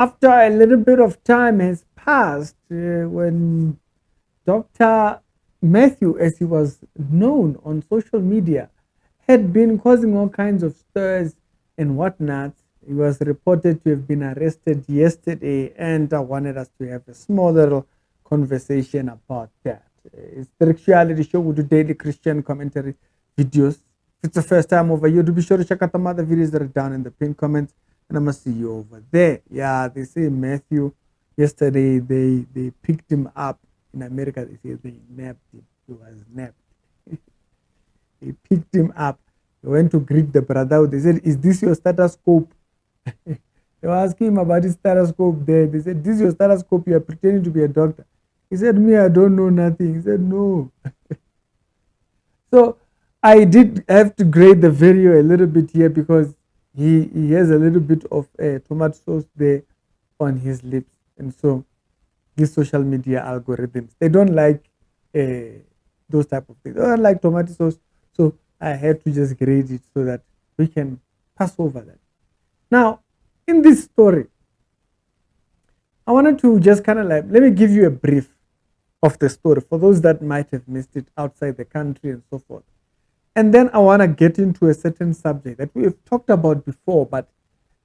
After a little bit of time has passed, when Dr. Matthew, as he was known on social media, had been causing all kinds of stirs and whatnot. He was reported to have been arrested yesterday, and I wanted us to have a small little conversation about that. It's the reality show. We do daily Christian commentary videos. If it's the first time over here, do be sure to check out the other videos that are down in the pinned comments, and I'm gonna see you over there. Yeah, they say Matthew. Yesterday, they picked him up in America. They say they nabbed him. He was nabbed. They picked him up. They went to greet the brother. They said, "Is this your stethoscope?" They were asking him about his stethoscope there. They said, "This is your stethoscope. You are pretending to be a doctor." He said, "Me, I don't know nothing." He said, "No." So I did have to grade the video a little bit here because he has a little bit of tomato sauce there on his lips. And so these social media algorithms, they don't like those type of things. They don't like tomato sauce. So I had to just grade it so that we can pass over that. Now, in this story, I wanted to just kind of like, let me give you a brief of the story for those that might have missed it outside the country and so forth. And then I want to get into a certain subject that we have talked about before, but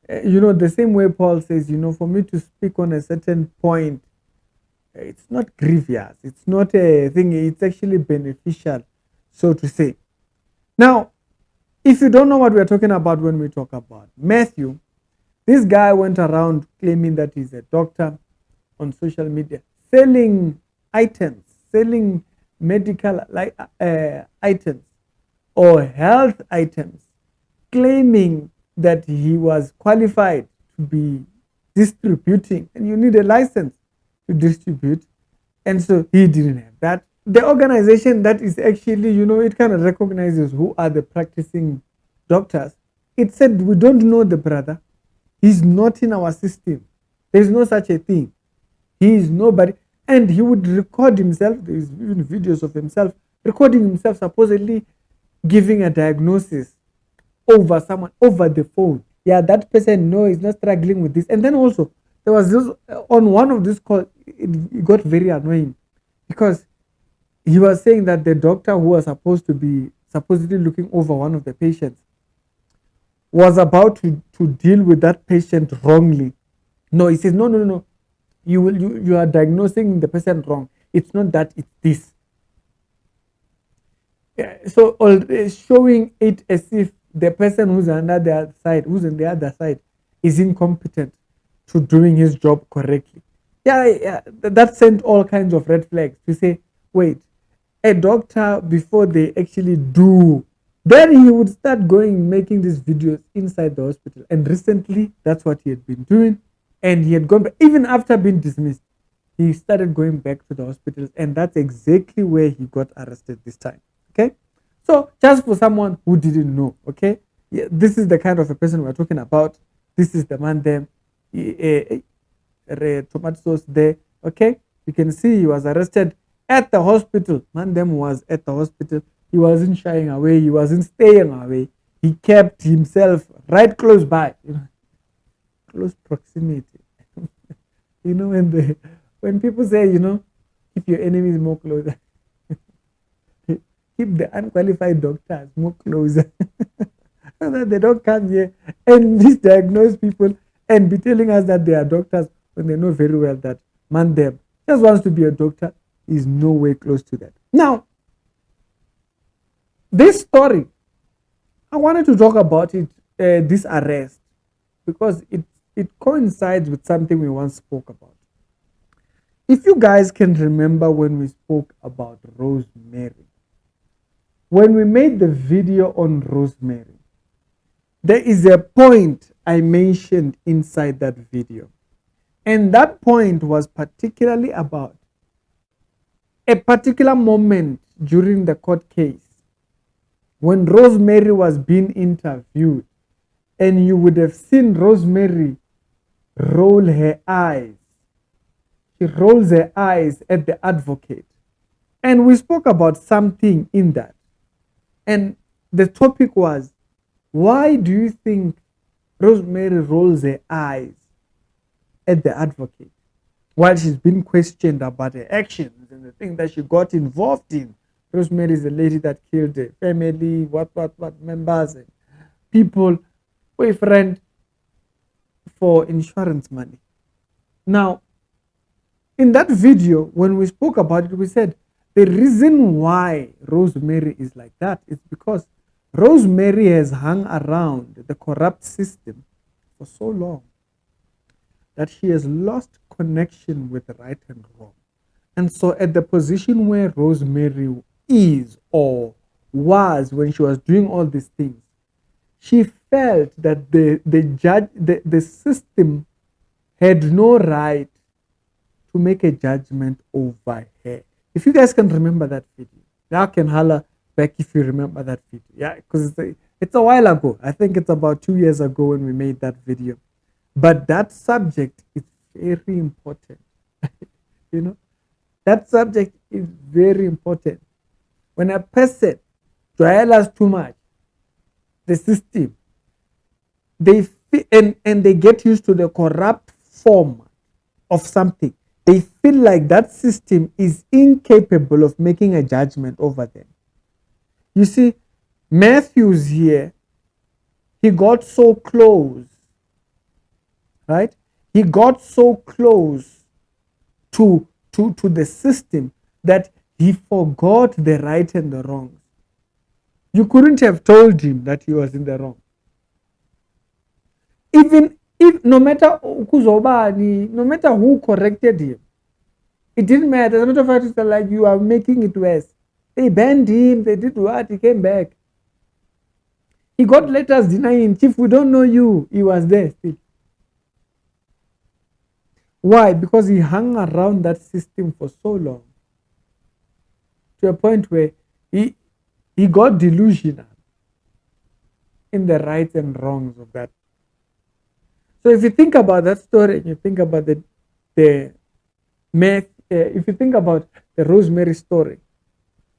the same way Paul says, for me to speak on a certain point, it's not grievous, it's not a thing, it's actually beneficial, so to say. Now, if you don't know what we're talking about when we talk about Matthew, this guy went around claiming that he's a doctor on social media, selling items, selling medical items or health items, claiming that he was qualified to be distributing, and you need a license to distribute. And so he didn't have that. The organization that is actually, it kind of recognizes who are the practicing doctors. It said, "We don't know the brother. He's not in our system. There's no such a thing. He is nobody." And he would record himself. There's even videos of himself recording himself supposedly giving a diagnosis over someone over the phone. Yeah, that person, no, is not struggling with this. And then also there was this on one of these calls, it got very annoying because he was saying that the doctor who was supposed to be supposedly looking over one of the patients was about to deal with that patient wrongly. No, he says, no, no, no, you are diagnosing the person wrong. It's not that, it's this. Yeah, so showing it as if the person who's on the other side, who's on the other side, is incompetent to doing his job correctly. Yeah, that sent all kinds of red flags to say, wait, a doctor, before they actually do, then he would start going making these videos inside the hospital. And recently, that's what he had been doing. And he had gone back, even after being dismissed, he started going back to the hospitals. And that's exactly where he got arrested this time. Okay, so just for someone who didn't know, okay, yeah, this is the kind of a person we're talking about. This is the man there, tomato sauce there. Okay, you can see he was arrested at the hospital. Man them was at the hospital. He wasn't shying away. He wasn't staying away. He kept himself right close by, close proximity. When people say, keep your enemies more closer. Keep the unqualified doctors more closer so that they don't come here and misdiagnose people and be telling us that they are doctors when they know very well that man them just wants to be a doctor is no way close to that. Now, this story, I wanted to talk about it, this arrest, because it coincides with something we once spoke about. If you guys can remember when we spoke about Rosemary, when we made the video on Rosemary, there is a point I mentioned inside that video. And that point was particularly about a particular moment during the court case when Rosemary was being interviewed, and you would have seen Rosemary roll her eyes. She rolls her eyes at the advocate. And we spoke about something in that. And the topic was, why do you think Rosemary rolls her eyes at the advocate while she's been questioned about her actions and the thing that she got involved in. Rosemary is the lady that killed her family, what members and people, boyfriend for insurance money. Now, in that video, when we spoke about it, we said the reason why Rosemary is like that is because Rosemary has hung around the corrupt system for so long that she has lost connection with right and wrong. And so, at the position where Rosemary is or was when she was doing all these things, she felt that the system had no right to make a judgment over her. If you guys can remember that video, y'all can holler back if you remember that video. Yeah, because it's a while ago. I think it's about 2 years ago when we made that video. But that subject is very important. You know, that subject is very important. When a person dwells too much, the system, and they get used to the corrupt form of something. They feel like that system is incapable of making a judgment over them. You see, Matthew's here, he got so close, right? He got so close to the system that he forgot the right and the wrongs. You couldn't have told him that he was in the wrong. Even if no matter who corrected him, it didn't matter. As a matter of fact, it's like you are making it worse. They banned him, they did what, he came back. He got letters denying, Chief, we don't know you. He was there still. Why? Because he hung around that system for so long, to a point where he got delusional in the rights and wrongs of that. So if you think about that story, and you think about the math, if you think about the Rosemary story,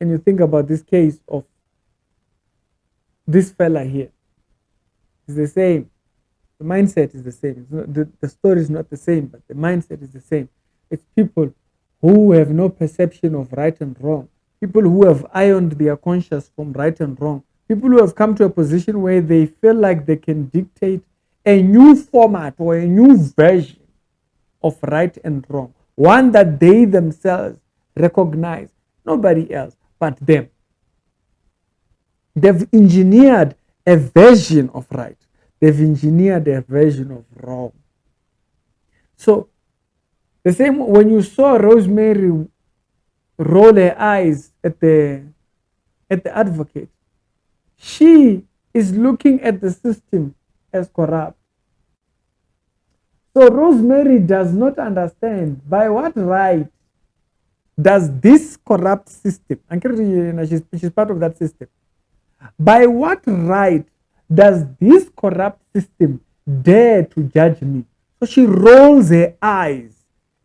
and you think about this case of this fella here, it's the same. The mindset is the same. It's not, the story is not the same, but the mindset is the same. It's people who have no perception of right and wrong. People who have ironed their conscience from right and wrong. People who have come to a position where they feel like they can dictate a new format or a new version of right and wrong. One that they themselves recognize, nobody else but them. They've engineered a version of right. They've engineered a version of wrong. So, the same when you saw Rosemary roll her eyes at the advocate, she is looking at the system as corrupt. So Rosemary does not understand by what right does this corrupt system, and she's part of that system, by what right does this corrupt system dare to judge me? So she rolls her eyes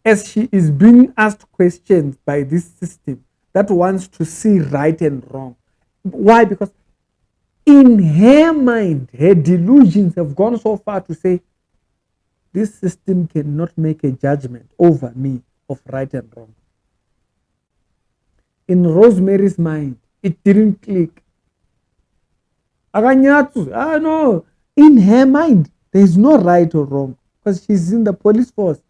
as she is being asked questions by this system that wants to see right and wrong. Why? Because in her mind, her delusions have gone so far to say, this system cannot make a judgment over me of right and wrong. In Rosemary's mind, it didn't click. No. In her mind, there is no right or wrong because she's in the police force.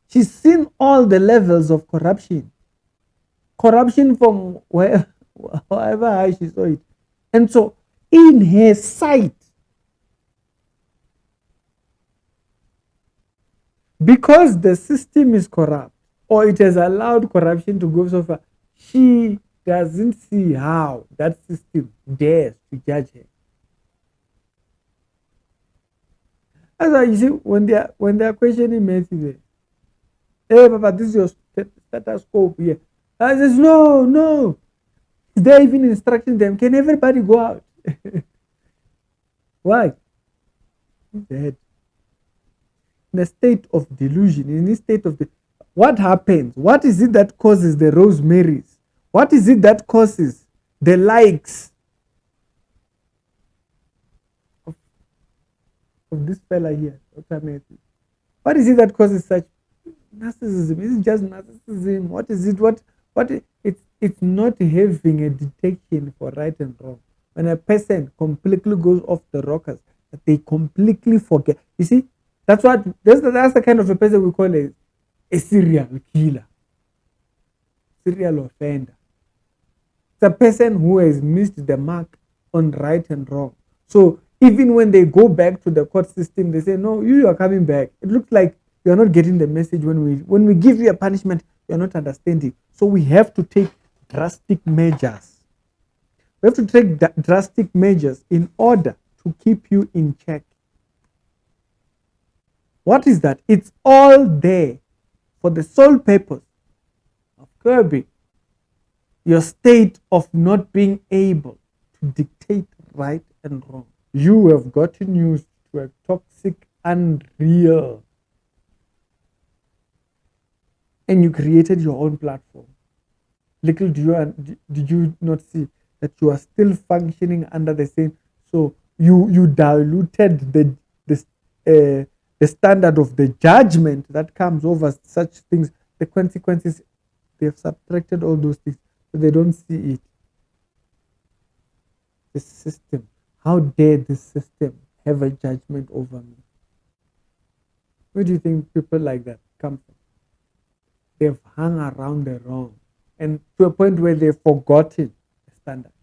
She's seen all the levels of corruption. Corruption from however high she saw it. And so, in her sight, because the system is corrupt, or it has allowed corruption to go so far, she doesn't see how that system dares to judge her. That's why you see when they are questioning Matthew, hey, Papa, this is your stethoscope here. I says, no. They're even instructing them, can everybody go out? Why? Dead. In a state of delusion, in a state of what happens? What is it that causes the Rosemarys? What is it that causes the likes of this fella here, Dr. Matthew? What is it that causes such narcissism? Is it just narcissism? What is it? It's not having a detection for right and wrong. When a person completely goes off the rockers, that they completely forget. You see, that's the kind of a person we call a serial killer, serial offender. It's a person who has missed the mark on right and wrong. So even when they go back to the court system, they say, "No, you are coming back." It looks like you are not getting the message when we give you a punishment, you are not understanding. So we have to take drastic measures. We have to take drastic measures in order to keep you in check. What is that? It's all there for the sole purpose of curbing your state of not being able to dictate right and wrong. You have gotten used to a toxic unreal, and you created your own platform. Little did you not see that you are still functioning under the same. So you diluted the standard of the judgment that comes over such things. The consequences, they have subtracted all those things, so they don't see it. The system. How dare this system have a judgment over me? Where do you think people like that come from? They've hung around the wrong, and to a point where they've forgotten the standard.